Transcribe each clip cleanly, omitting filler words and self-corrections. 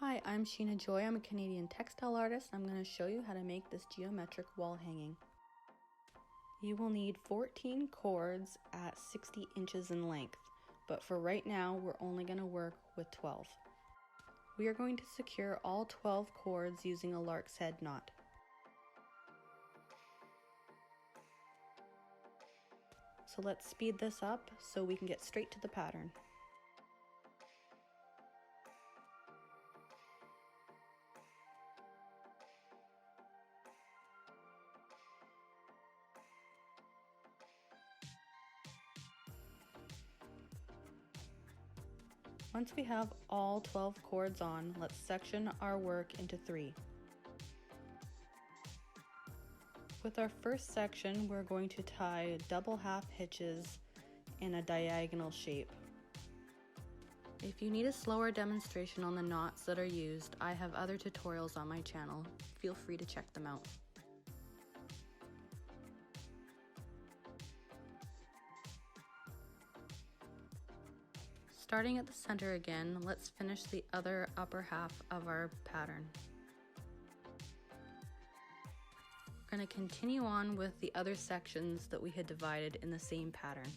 Hi, I'm Sheena Joy. I'm a Canadian textile artist. I'm going to show you how to make this geometric wall hanging. You will need 14 cords at 60 inches in length, but for right now we're only going to work with 12. We are going to secure all 12 cords using a lark's head knot. So let's speed this up so we can get straight to the pattern. Once we have all 12 cords on, let's section our work into 3. With our first section, we're going to tie double half hitches in a diagonal shape. If you need a slower demonstration on the knots that are used, I have other tutorials on my channel. Feel free to check them out. Starting at the center again, let's finish the other upper half of our pattern. We're going to continue on with the other sections that we had divided in the same pattern.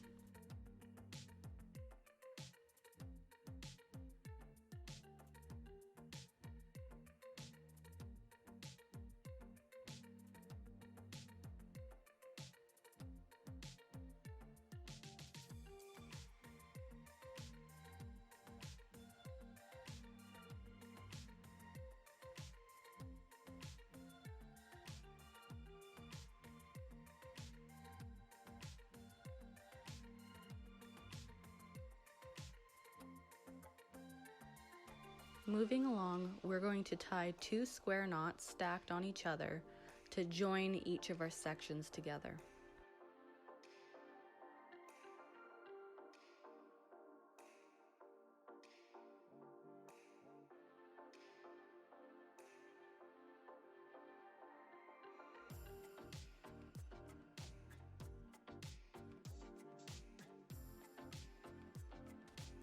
Moving along, we're going to tie 2 square knots stacked on each other to join each of our sections together.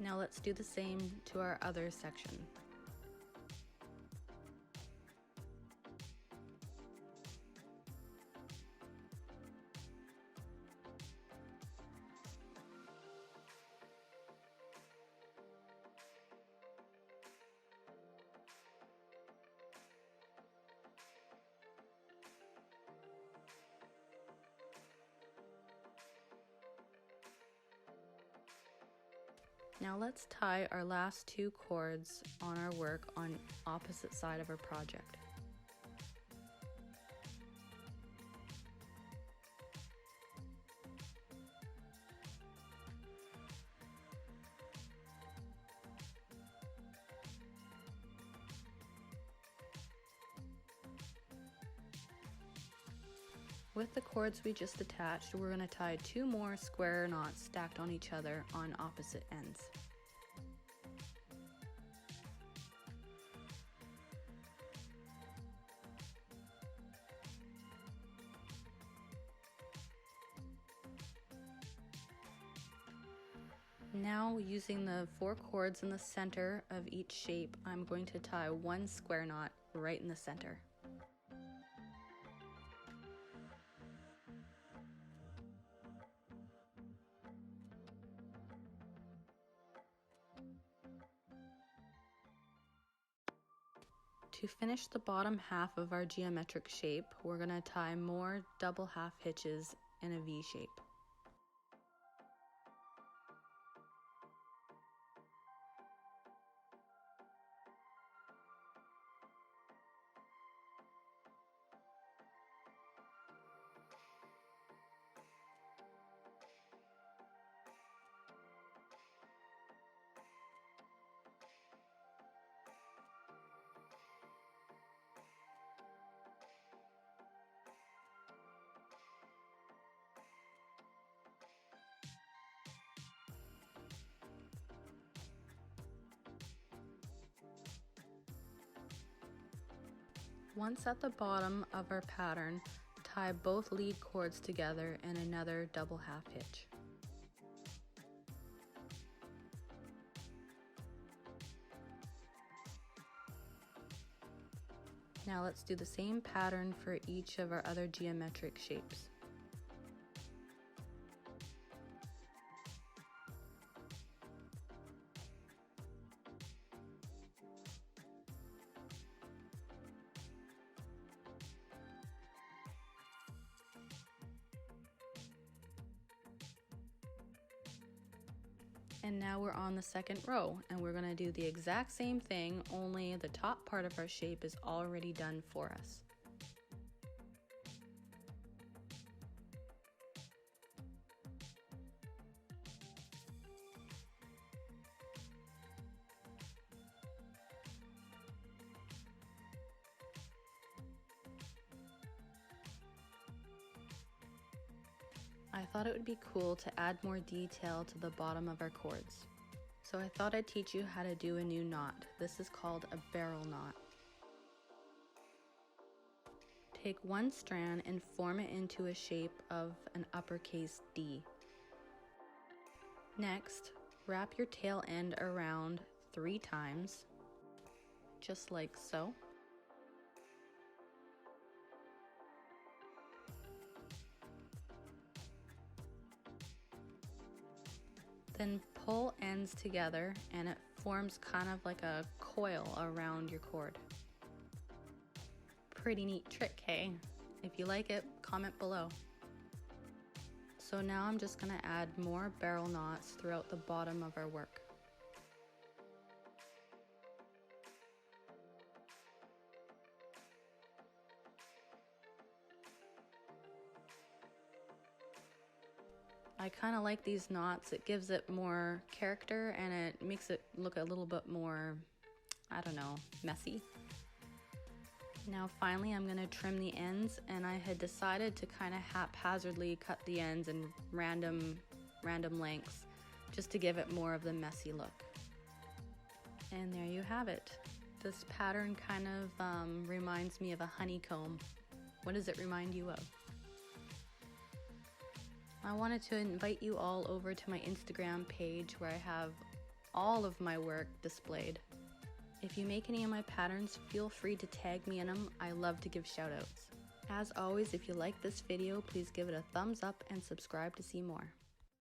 Now let's do the same to our other section. Now let's tie our last 2 cords on our work on opposite side of our project. With the cords we just attached, we're going to tie 2 more square knots stacked on each other on opposite ends. Now, using the 4 cords in the center of each shape, I'm going to tie 1 square knot right in the center. To finish the bottom half of our geometric shape, we're going to tie more double half hitches in a V shape. Once at the bottom of our pattern, tie both lead cords together in another double half hitch. Now let's do the same pattern for each of our other geometric shapes. And now we're on the second row, and we're going to do the exact same thing, only the top part of our shape is already done for us. I thought it would be cool to add more detail to the bottom of our cords. So I thought I'd teach you how to do a new knot. This is called a barrel knot. Take one strand and form it into a shape of an uppercase D. Next, wrap your tail end around 3 times, just like so. Then pull ends together and it forms kind of like a coil around your cord. Pretty neat trick, hey? If you like it, comment below. So now I'm just going to add more barrel knots throughout the bottom of our work. I kind of like these knots. It gives it more character and it makes it look a little bit more, I don't know, messy. Now finally I'm going to trim the ends, and I had decided to kind of haphazardly cut the ends in random lengths just to give it more of the messy look. And there you have it. This pattern kind of reminds me of a honeycomb. What does it remind you of? I wanted to invite you all over to my Instagram page where I have all of my work displayed. If you make any of my patterns, feel free to tag me in them. I love to give shout outs. As always, if you like this video, please give it a thumbs up and subscribe to see more.